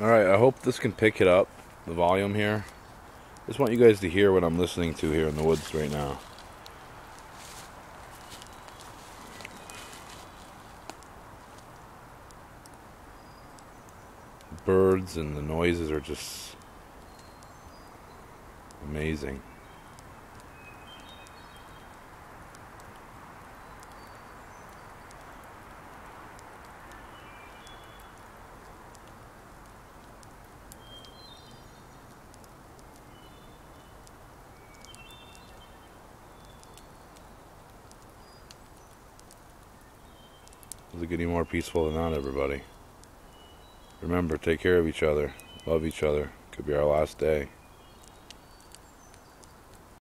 Alright, I hope this can pick it up, the volume here. Just want you guys to hear what I'm listening to here in the woods right now. Birds and the noises are just amazing. Does it get any more peaceful than that, everybody? Remember, take care of each other. Love each other. Could be our last day.